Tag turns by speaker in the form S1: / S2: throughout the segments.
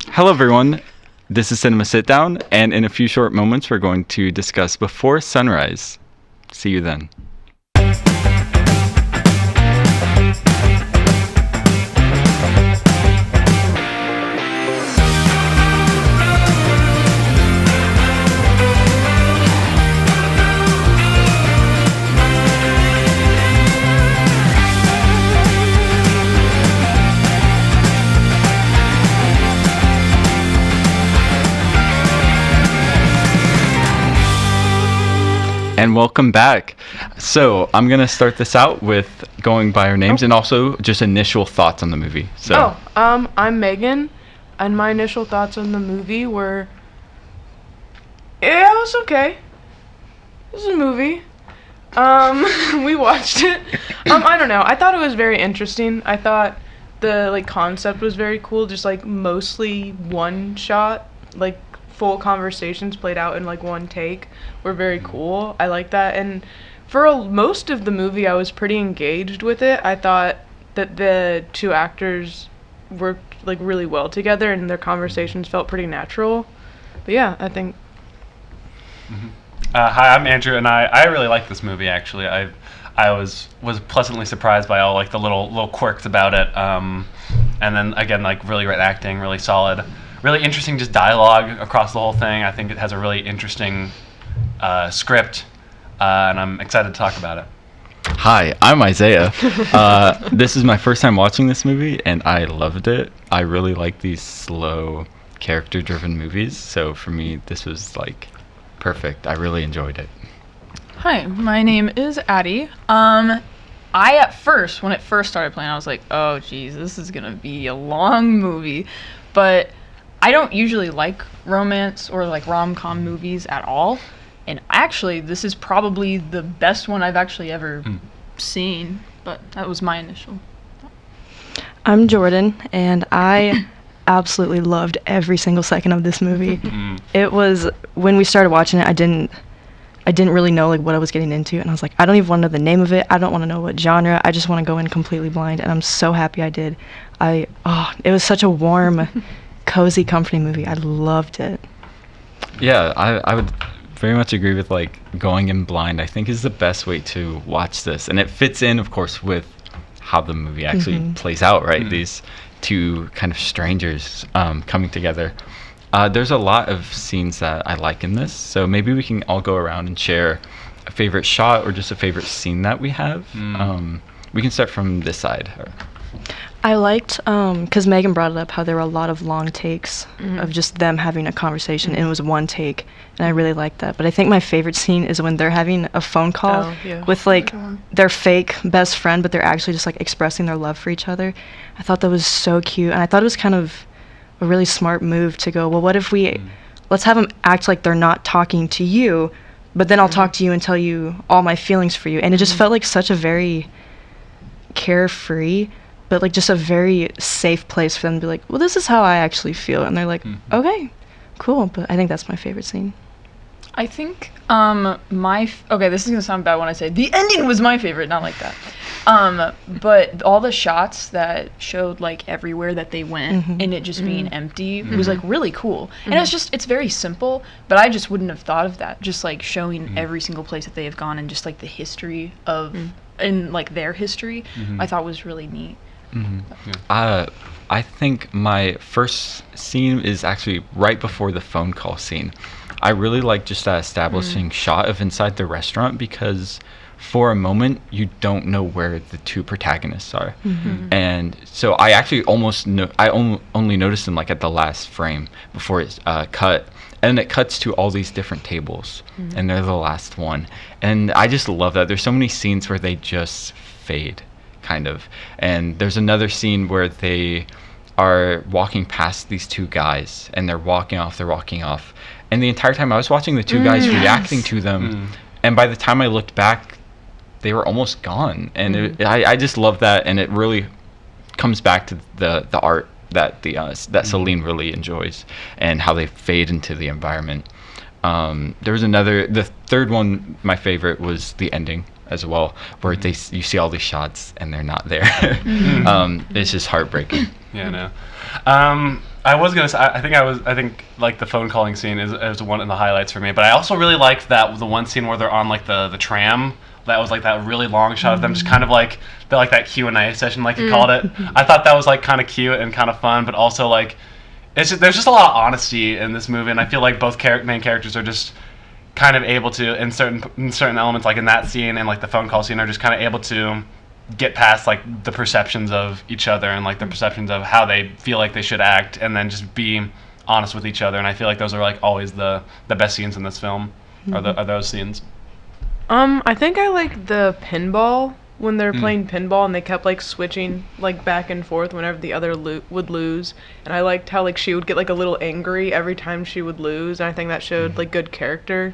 S1: Hello, everyone. This is Cinema Sitdown, and in a few short moments, we're going to discuss Before Sunrise. See you then. And welcome back. So I'm going to start this out with going by our names and also just initial thoughts on the movie. So,
S2: I'm Megan, and my initial thoughts on the movie were, yeah, it was okay. It was a movie. We watched it. I don't know. I thought it was very interesting. I thought the concept was very cool. Just mostly one shot, full conversations played out in one take were very cool. I like that, and for most of the movie I was pretty engaged with it. I thought that the two actors worked really well together and their conversations felt pretty natural. But yeah, I think
S3: Hi, I'm Andrew, and I really like this movie. Actually, I was pleasantly surprised by all the little quirks about it, and then again really great acting, really solid. Really interesting just dialogue across the whole thing. I think it has a really interesting script, and I'm excited to talk about it.
S1: Hi, I'm Isaiah. This is my first time watching this movie, and I loved it. I really like these slow, character-driven movies, so for me, this was perfect. I really enjoyed it.
S4: Hi, my name is Addie. I at first, when it first started playing, I was like, oh geez, this is gonna be a long movie, but I don't usually like romance or rom-com movies at all, and actually this is probably the best one I've actually ever seen, but that was my initial.
S5: I'm Jordan, and I absolutely loved every single second of this movie. It was, when we started watching it, I didn't really know what I was getting into, and I was like, I don't even want to know the name of it. I don't want to know what genre. I just want to go in completely blind, and I'm so happy I did. It was such a warm, cozy, comforting movie. I loved it.
S1: Yeah, I would very much agree with going in blind. I think is the best way to watch this, and it fits in, of course, with how the movie actually plays out. Right, these two kind of strangers coming together. There's a lot of scenes that I like in this, so maybe we can all go around and share a favorite shot or just a favorite scene that we have. We can start from this side.
S5: I liked, because Megan brought it up, how there were a lot of long takes of just them having a conversation, and it was one take, and I really liked that. But I think my favorite scene is when they're having a phone call with their fake best friend, but they're actually just expressing their love for each other. I thought that was so cute, and I thought it was kind of a really smart move to go, well, what if let's have them act like they're not talking to you, but then I'll talk to you and tell you all my feelings for you. And it just felt like such a very carefree, but just a very safe place for them to be well, this is how I actually feel. And they're okay, cool. But I think that's my favorite scene.
S4: I think okay, this is gonna sound bad when I say the ending was my favorite, not like that. But all the shots that showed everywhere that they went and it just being empty was really cool. And it's very simple, but I just wouldn't have thought of that. Just showing every single place that they have gone and just the history of and their history, I thought was really neat.
S1: I think my first scene is actually right before the phone call scene. I really like just that establishing shot of inside the restaurant, because for a moment you don't know where the two protagonists are, and so I actually only noticed them at the last frame before it's cut, and it cuts to all these different tables, and they're the last one, and I just love that. There's so many scenes where they just fade, kind of, and there's another scene where they are walking past these two guys, and they're walking off, and the entire time I was watching the two guys reacting to them, and by the time I looked back, they were almost gone, and I just love that, and it really comes back to the art that that Celine really enjoys, and how they fade into the environment. There was the third one, my favorite, was the ending as well, where you see all these shots and they're not there. It's just heartbreaking.
S3: Yeah, no. I was gonna say, I think like the phone calling scene is one of the highlights for me. But I also really liked that the one scene where they're on like the tram. That was like that really long shot of them just kind of like that Q&A session, like you called it. I thought that was like kind of cute and kind of fun, but also like there's just a lot of honesty in this movie, and I feel like both main characters are just kind of able to, in certain elements, like in that scene and like the phone call scene, are just kind of able to get past like the perceptions of each other and like the perceptions of how they feel like they should act, and then just be honest with each other. And I feel like those are like always the best scenes in this film, are those scenes.
S2: I think I like the pinball when they're playing pinball and they kept like switching like back and forth whenever the other would lose, and I liked how like she would get like a little angry every time she would lose, and I think that showed like good character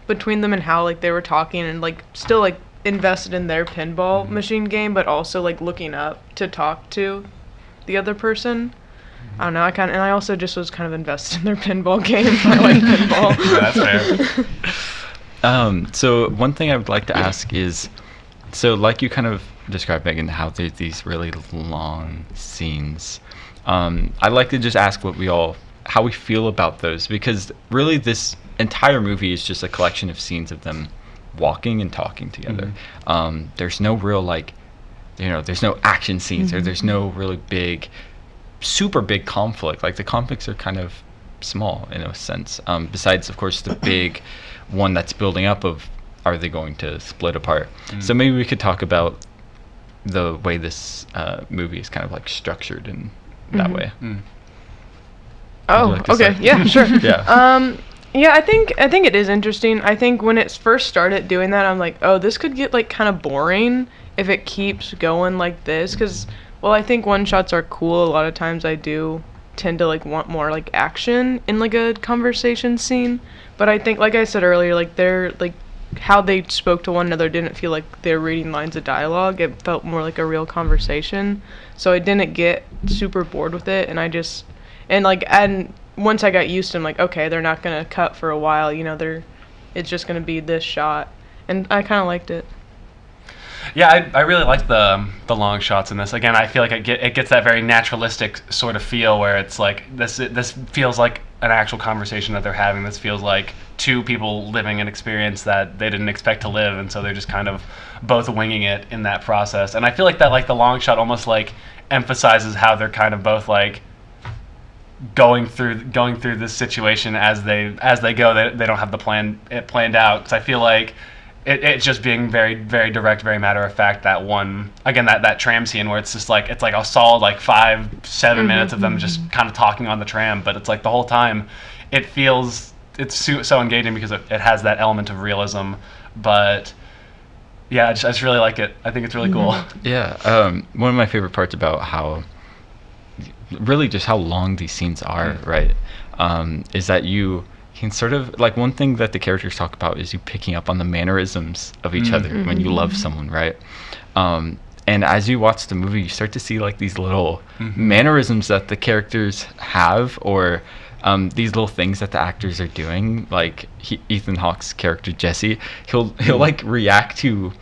S2: between them and how like they were talking and like still like invested in their pinball machine game, but also like looking up to talk to the other person. I don't know, I also just was kind of invested in their pinball game. I like pinball.
S3: Yeah, that's fair.
S1: So one thing I would like to ask is, so like you kind of described, Megan, how there's these really long scenes. I'd like to just ask how we feel about those, because really this entire movie is just a collection of scenes of them walking and talking together. There's no real there's no action scenes, or there's no really super big conflict. Like the conflicts are kind of small in a sense. Besides, of course, the big one that's building up of, are they going to split apart? So maybe we could talk about the way this movie is kind of like structured in that way.
S2: Oh,
S1: like to
S2: okay,
S1: say?
S2: yeah, sure.
S1: Yeah.
S2: Yeah, I think it is interesting. I think when it first started doing that, I'm like, oh, this could get like kind of boring if it keeps going like this. Because, well, I think one shots are cool. A lot of times I do tend to like want more like action in like a conversation scene. But I think, like I said earlier, like they're like how they spoke to one another didn't feel like they're reading lines of dialogue. It felt more like a real conversation. So I didn't get super bored with it, and and once I got used to them, like, okay, they're not gonna cut for a while, it's just gonna be this shot, and I kind of liked it.
S3: Yeah, I really like the long shots in this. Again, I feel like it gets that very naturalistic sort of feel where it's like this feels like an actual conversation that they're having. This feels like two people living an experience that they didn't expect to live, and so they're just kind of both winging it in that process. And I feel like that, like the long shot almost like emphasizes how they're kind of both like going through this situation as they go. They don't have it planned out, because I feel like it's just being very, very direct, very matter of fact. That one, again, that tram scene where it's just like, it's like a solid like 5-7 minutes of them just kind of talking on the tram, but it's like the whole time it's so engaging because it has that element of realism. But yeah, I just really like it. I think it's really cool.
S1: Yeah, one of my favorite parts about how long these scenes are, right, is that you can sort of, like, one thing that the characters talk about is you picking up on the mannerisms of each other when you love someone, right? And as you watch the movie, you start to see like these little mannerisms that the characters have, or these little things that the actors are doing. Like Ethan Hawke's character Jesse, he'll like react to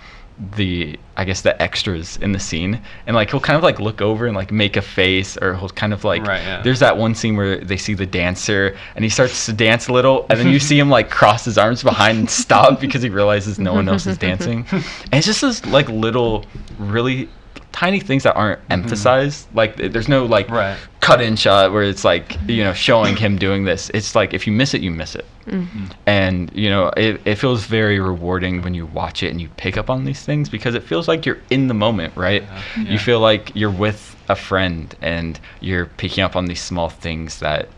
S1: the extras in the scene, and like he'll kind of like look over and like make a face, or he'll kind of like, there's that one scene where they see the dancer and he starts to dance a little, and then you see him like cross his arms behind and stop because he realizes no one else is dancing. And it's just this like little really tiny things that aren't emphasized. Like there's no like cut in shot where it's like, showing him doing this. It's like if you miss it, you miss it. And it feels very rewarding when you watch it and you pick up on these things, because it feels like you're in the moment, right? You feel like you're with a friend and you're picking up on these small things that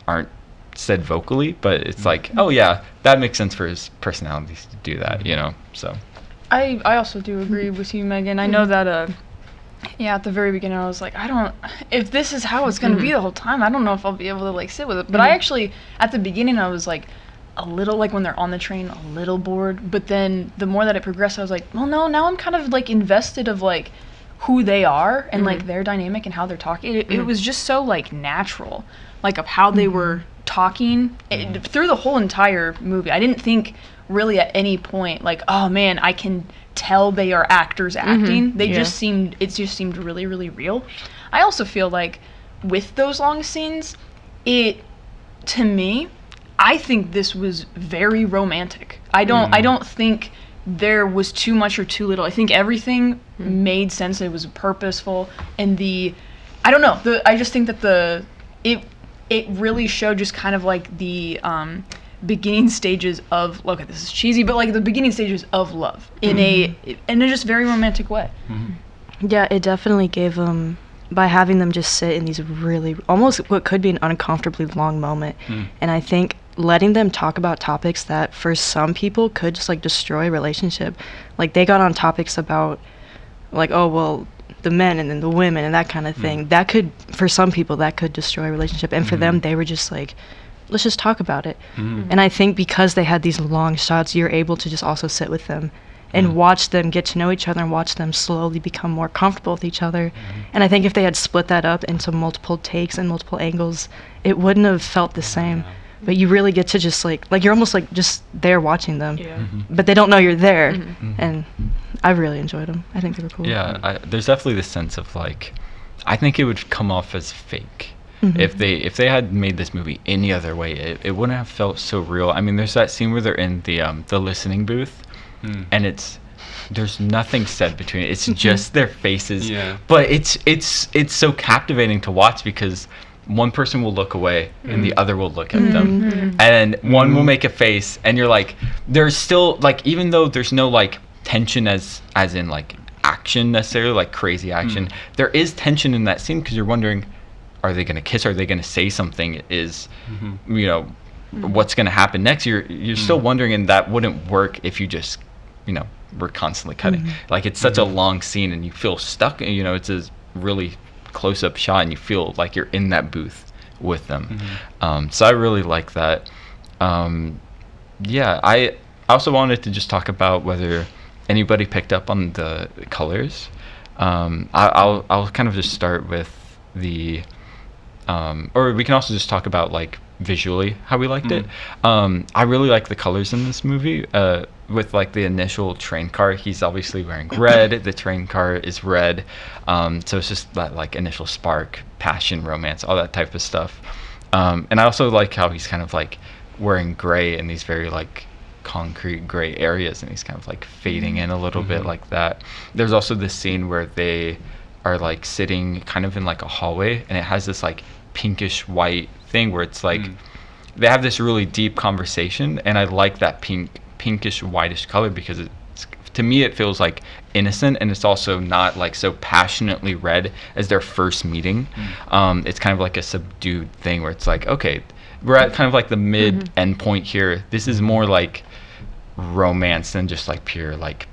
S1: aren't said vocally, but it's like, oh yeah, that makes sense for his personality to do that, so
S4: I also do agree with you, Megan. I know that at the very beginning I was like, if this is how it's going to be the whole time, I don't know if I'll be able to like sit with it. But I actually, at the beginning, I was like a little, like when they're on the train, a little bored. But then the more that it progressed, I was like, well, no, now I'm kind of like invested of like who they are and like their dynamic and how they're talking. It was just so like natural, like of how they were talking through the whole entire movie. I didn't think really at any point like, oh man, I can tell they are actors acting. It just seemed really, really real. I also feel like with those long scenes, to me, I think this was very romantic. I don't think there was too much or too little. I think everything made sense. It was purposeful, and I don't know. I just think that it really showed just kind of like the beginning stages of, look, this is cheesy, but like the beginning stages of love in a just very romantic way.
S5: Yeah, it definitely gave them, by having them just sit in these really, almost what could be an uncomfortably long moment. And I think letting them talk about topics that for some people could just like destroy a relationship. Like they got on topics about like, oh, well, the men and then the women and that kind of thing. That could, for some people, that could destroy a relationship. And for them, they were just like, let's just talk about it. And I think because they had these long shots, you're able to just also sit with them and watch them get to know each other and watch them slowly become more comfortable with each other. And I think if they had split that up into multiple takes and multiple angles, it wouldn't have felt the same. But you really get to just like you're almost like just there watching them, but they don't know you're there. And I really enjoyed them. I think they were cool.
S1: Yeah, there's definitely this sense of like, I think it would come off as fake. If they had made this movie any other way, it wouldn't have felt so real. I mean, there's that scene where they're in the listening booth, and there's nothing said between it. It's just their faces. But it's so captivating to watch because one person will look away and the other will look at them, and one will make a face, and you're like, there's still like, even though there's no like tension as in like action necessarily, like crazy action, there is tension in that scene because you're wondering, are they gonna kiss? Are they gonna say something? Is you know, what's gonna happen next? You're still wondering, and that wouldn't work if you just, you know, were constantly cutting. Like it's such a long scene, and you feel stuck. You know, it's a really close-up shot, and you feel like you're in that booth with them. So I really like that. Yeah, I also wanted to just talk about whether anybody picked up on the colors. I'll kind of just start with the or we can also just talk about like visually how we liked it. I really like the colors in this movie. With like the initial train car, he's obviously wearing red. The train car is red. So it's just that like initial spark, passion, romance, all that type of stuff. And I also like how he's kind of like wearing gray in these very like concrete gray areas, and he's kind of like fading in a little bit like that. There's also this scene where they are like sitting kind of in like a hallway, and it has this like pinkish white thing where it's like they have this really deep conversation, and I like that pinkish whitish color because it's, to me it feels like innocent, and it's also not like so passionately red as their first meeting. It's kind of like a subdued thing where it's like, okay, we're at kind of like the mid end point here. This is more like romance than just like pure like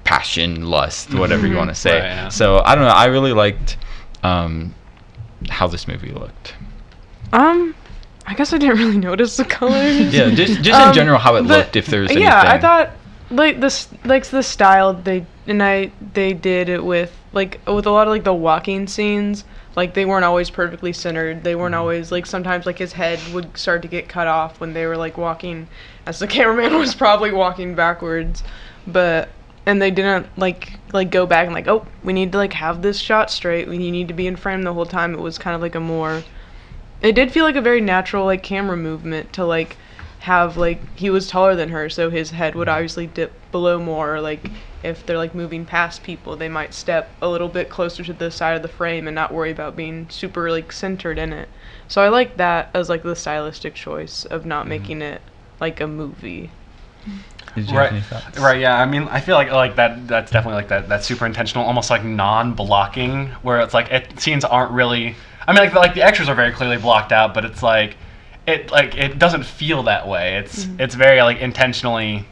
S1: passion, lust, whatever you want to say. Right, so I don't know, I really liked how this movie looked.
S2: I guess I didn't really notice the colors.
S1: Yeah, just in general how it looked, if there's anything.
S2: Yeah, I thought like this, like the style they did it with a lot of like the walking scenes. Like they weren't always perfectly centered. They weren't always like, sometimes like his head would start to get cut off when they were like walking, as the cameraman was probably walking backwards. And they didn't like go back and like, oh, we need to like have this shot straight. You need to be in frame the whole time. It was kind of like a more, it did feel like a very natural like camera movement to like have like, he was taller than her, so his head would obviously dip below more, or like if they're like moving past people, they might step a little bit closer to the side of the frame and not worry about being super like centered in it. So I like that as like the stylistic choice of not making it like a movie.
S1: Did you have any thoughts?
S3: Right, yeah. I mean, I feel like that's definitely like that super intentional, almost like non-blocking, where it's like scenes aren't really. I mean, like the extras are very clearly blocked out, but it's like it doesn't feel that way. It's very like intentionally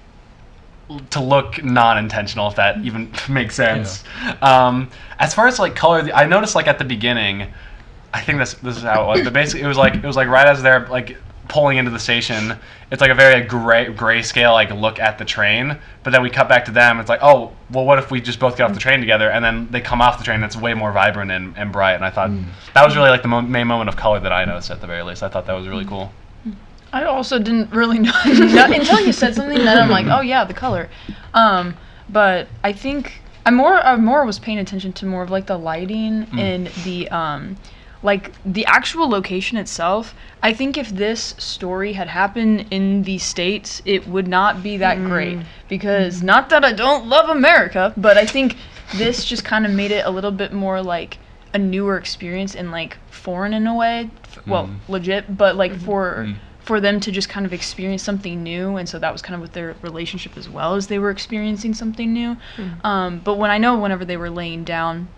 S3: to look non-intentional, if that even makes sense. Yeah. As far as like color, I noticed like at the beginning, I think this is how it was. But basically, it was like right as they're like pulling into the station, it's like a very grayscale like look at the train, but then we cut back to them. It's like, oh, well, what if we just both get off the train together, and then they come off the train, that's way more vibrant and bright. And I thought that was really like the main moment of color that I noticed at the very least. I thought that was really cool.
S4: I also didn't really know until you said something, then I'm like, oh yeah, the color. But I think I more was paying attention to more of like the lighting and the like the actual location itself, I think if this story had happened in the States, it would not be that great. Because not that I don't love America, but I think this just kind of made it a little bit more like a newer experience and like foreign in a way. Well, legit, but like for them to just kind of experience something new, and so that was kind of with their relationship as well, as they were experiencing something new. But whenever they were laying down,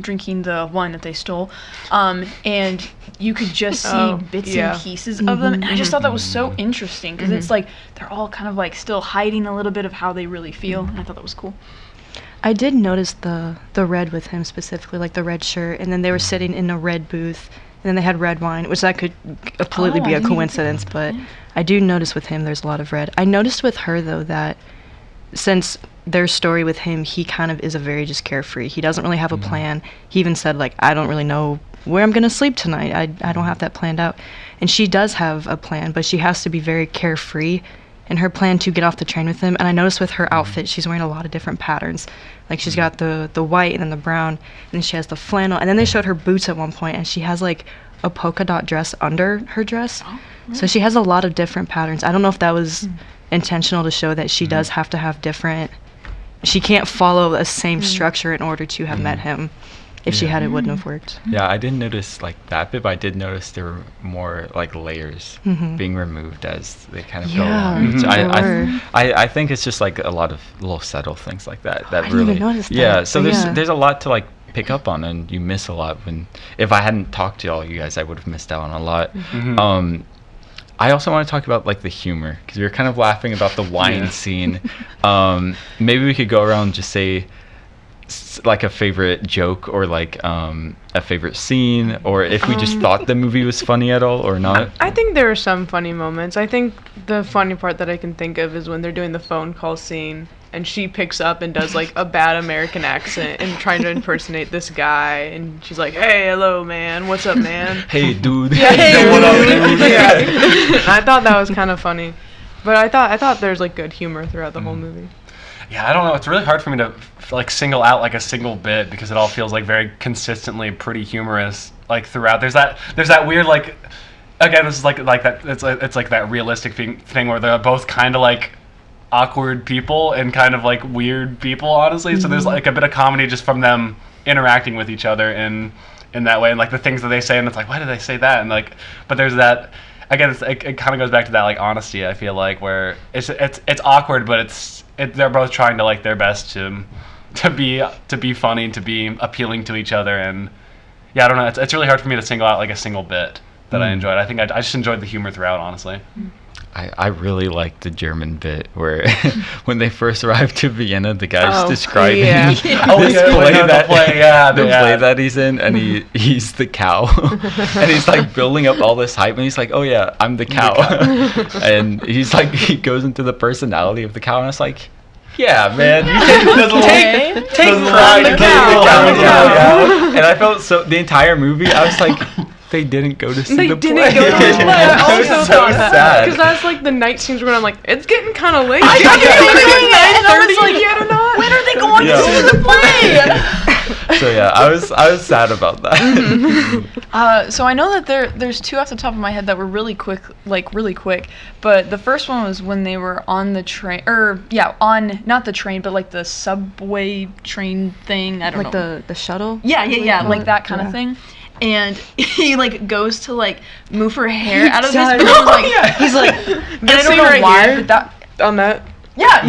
S4: drinking the wine that they stole, and you could just see bits and pieces of them, and I just thought that was so interesting, because it's like they're all kind of like still hiding a little bit of how they really feel, and I thought that was cool.
S5: I did notice the red with him specifically, like the red shirt, and then they were sitting in a red booth, and then they had red wine, which that could completely be a coincidence, but I do notice with him there's a lot of red. I noticed with her, though, that since their story with him, he kind of is a very just carefree. He doesn't really have a plan. He even said, like, I don't really know where I'm going to sleep tonight. I don't have that planned out. And she does have a plan, but she has to be very carefree in her plan to get off the train with him. And I noticed with her outfit, she's wearing a lot of different patterns. Like, she's got the white and then the brown, and then she has the flannel. And then they showed her boots at one point, and she has, like, a polka dot dress under her dress. Oh, really? So she has a lot of different patterns. I don't know if that was intentional to show that she does have to have different... She can't follow the same structure in order to have met him. If she had, it wouldn't have worked.
S1: Yeah, I didn't notice like that bit, but I did notice there were more like layers being removed as they kind of go along. So I think it's just like a lot of little subtle things like that that
S5: I didn't even notice that.
S1: Yeah, so there's a lot to like pick up on, and you miss a lot. When if I hadn't talked to all you guys, I would have missed out on a lot. I also want to talk about like the humor, because we were kind of laughing about the wine scene. Maybe we could go around and just say like a favorite joke, or like a favorite scene, or if we just thought the movie was funny at all or not.
S2: I think there are some funny moments. I think the funny part that I can think of is when they're doing the phone call scene, and she picks up and does like a bad American accent and trying to impersonate this guy, and she's like, "Hey, hello, man. What's up, man?"
S1: Hey, dude.
S2: Yeah, hey, what up, dude? I thought that was kind of funny, but I thought there's like good humor throughout the whole movie.
S3: Yeah, I don't know. It's really hard for me to like single out like a single bit, because it all feels like very consistently pretty humorous like throughout. There's that weird like, again, this is like that. It's like that realistic thing where they're both kind of like awkward people and kind of like weird people, honestly. So there's like a bit of comedy just from them interacting with each other in that way, and like the things that they say, and it's like, why did they say that? And like, but there's that. Again, it kind of goes back to that like honesty, I feel like, where it's awkward, but they're both trying to like their best to be funny, to be appealing to each other, and yeah, I don't know. It's really hard for me to single out like a single bit that I enjoyed. I think I just enjoyed the humor throughout, honestly.
S1: I really liked the German bit where when they first arrived to Vienna, the guy's describing this play that he's in, and he's the cow, and he's like building up all this hype, and he's like, "Oh yeah, I'm the cow," and he's like, he goes into the personality of the cow, and it's like, yeah, man, you take pride in the cow. And I felt so the entire movie, I was like, they didn't go to see the play.
S2: I also
S1: so sad.
S2: Because that's like the night scenes where I'm like, it's getting kind of late.
S4: I thought they were doing it, and I was like, when are they going to see the play?
S1: So yeah, I was sad about that.
S4: So I know that there's two off the top of my head that were really quick. But the first one was when they were on the train, on not the train, but like the subway train thing. I don't know.
S5: Like the shuttle.
S4: Yeah, like that kind of thing. And he like goes to like move her hair out of his boob. He's like, and I don't know why, but that
S2: on that.
S4: And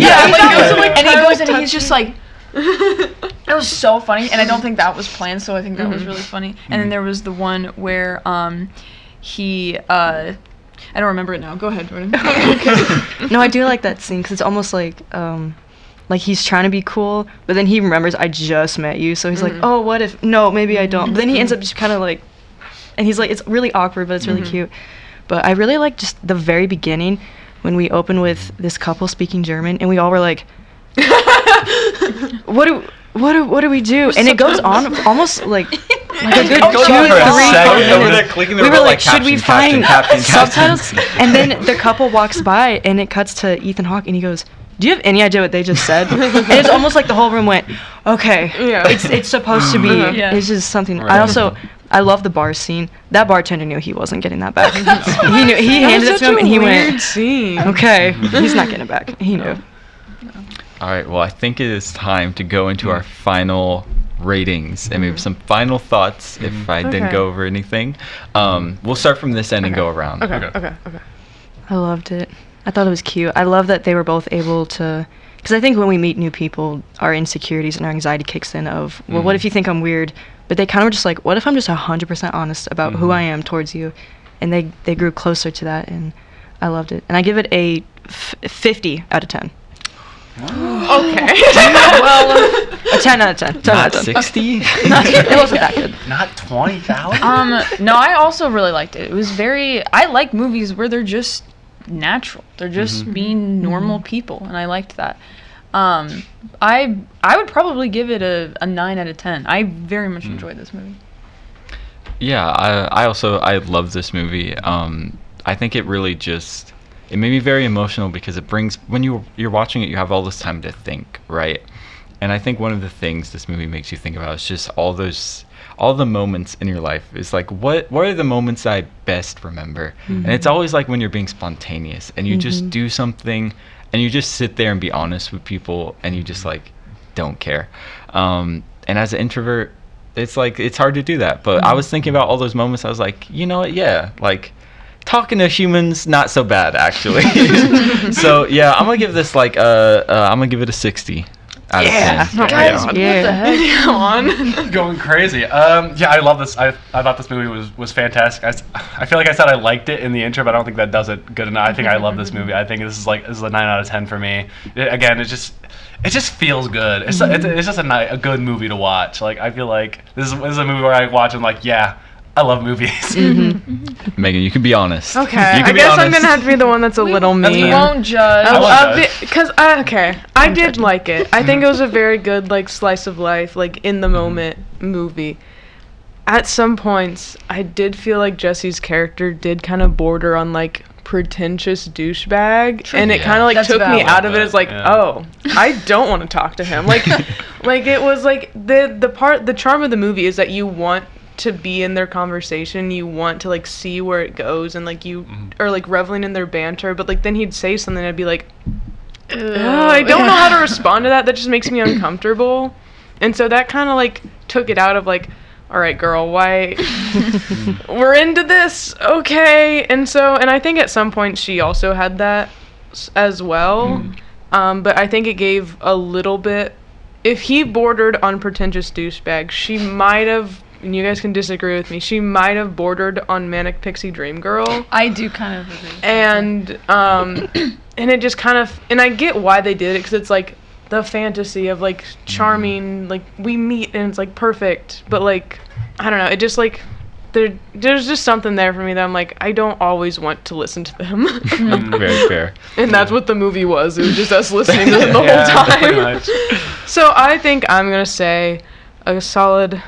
S4: he goes and he's just like, it was so funny, and I don't think that was planned, so I think that was really funny. And then there was the one where he I don't remember it now. Go ahead, Jordan.
S5: No, I do like that scene, because it's almost like he's trying to be cool, but then he remembers, I just met you, so he's like, oh, what if, no, maybe I don't. But then he ends up just kind of like, and he's like, it's really awkward, but it's really cute. But I really like just the very beginning when we open with this couple speaking German, and we all were like, what do we do? And it goes on almost like a good 2 or 3 minutes. We were like, should we find subtitles? And then the couple walks by, and it cuts to Ethan Hawke, and he goes, do you have any idea what they just said? And it's almost like the whole room went, okay,
S2: Yeah.
S5: it's supposed to be.
S4: Yeah.
S5: It's just something.
S3: Right.
S5: I love the bar scene. That bartender knew he wasn't getting that back. He knew. He handed it to him, and he went,
S2: Scene.
S5: okay, he's not getting it back. He knew.
S1: All right, well, I think it is time to go into our final ratings and maybe some final thoughts if I didn't
S2: Okay.
S1: go over anything. We'll start from this end and go around.
S2: Okay.
S5: I loved it. I thought it was cute. I love that they were both able to, because I think when we meet new people, our insecurities and our anxiety kicks in of, well, what if you think I'm weird? But they kind of were just like, what if I'm just 100% honest about who I am towards you? And they grew closer to that, and I loved it. And I give it a 50 out of 10.
S2: Okay.
S5: Well, a 10 out of 10. 10 out
S1: Not
S5: of 10.
S1: 60?
S5: It wasn't that good.
S3: Not 20,000.
S4: No, I also really liked it. It was I like movies where they're just natural. They're just being normal people, and I liked that. I would probably give it a 9 out of 10. I very much enjoyed this movie.
S1: Yeah, I love this movie. I think it really just, it made me very emotional because it brings, when you're watching it, you have all this time to think, right? And I think one of the things this movie makes you think about is just all the moments in your life. Is like, what are the moments I best remember? And it's always like when you're being spontaneous and you just do something and you just sit there and be honest with people and you just like don't care. And as an introvert, it's like, it's hard to do that. But I was thinking about all those moments. I was like, you know what? Yeah, like talking to humans, not so bad actually. So yeah, I'm gonna give this like I'm gonna give it a 60 out of 10.
S4: Guys, what the heck?
S2: Come on.
S3: Going crazy. Yeah, I love this. I thought this movie was fantastic. I feel like I said I liked it in the intro, but I don't think that does it good enough. I think I love this movie. I think this is a 9 out of 10 for me. It just feels good. It's just a good movie to watch. Like, I feel like this is a movie where I watch and like, yeah, I love movies.
S1: Megan, you can be honest.
S2: Okay,
S1: You can
S2: I
S1: be
S2: guess I'm
S1: honest.
S2: gonna have to be the one that's a little
S4: We
S2: mean.
S4: won't judge.
S3: I won't judge.
S2: Because I did like it. I think it was a very good like slice of life, like in the moment movie. At some points, I did feel like Jesse's character did kind of border on like pretentious douchebag, and it
S1: Yeah.
S2: kind of like
S4: That's
S2: took me
S4: valid.
S2: out of it as like,
S3: Yeah.
S2: oh, I don't want to talk to him. Like, like it was like the charm of the movie is that you want to be in their conversation, you want to like see where it goes, and like you are like reveling in their banter, but like then he'd say something and I'd be like, I don't know how to respond to that. That just makes me uncomfortable. And so that kind of like took it out of like, all right, girl, why we're into this, okay? And I think at some point she also had that as well. But I think it gave a little bit. If he bordered on pretentious douchebag, she might have. And you guys can disagree with me. She might have bordered on manic pixie dream girl.
S4: I do kind of agree.
S2: And and it just kind of, and I get why they did it, because it's like the fantasy of like charming, like we meet and it's like perfect, but like I don't know, it just like there's just something there for me that I'm like, I don't always want to listen to them.
S1: Very fair.
S2: And that's what the movie was. It was just us listening to them the
S3: Yeah,
S2: whole
S3: pretty
S2: time.
S3: much.
S2: So I think I'm gonna say a solid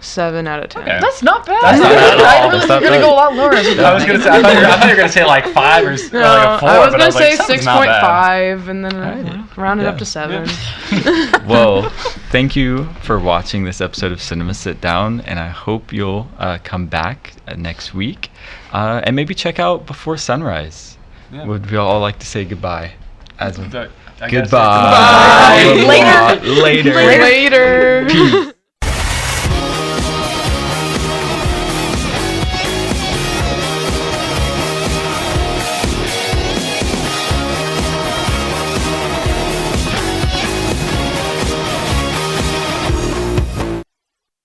S2: 7 out of 10.
S3: Okay.
S4: That's not bad.
S3: That's not bad at all.
S4: I really
S1: That's
S4: was
S1: not
S4: gonna
S1: bad.
S4: go a lot lower.
S3: I was gonna say. I thought you were gonna say like 5 or like a 4.
S2: I was
S3: but
S2: gonna say
S3: like, 7's
S2: 6.5 and then round it up to 7.
S1: Well, thank you for watching this episode of Cinema Sit Down, and I hope you'll come back next week and maybe check out Before Sunrise.
S3: Yeah.
S1: Would we all like to say goodbye? As
S3: I guess
S1: goodbye.
S2: Bye.
S1: Later.
S2: Later.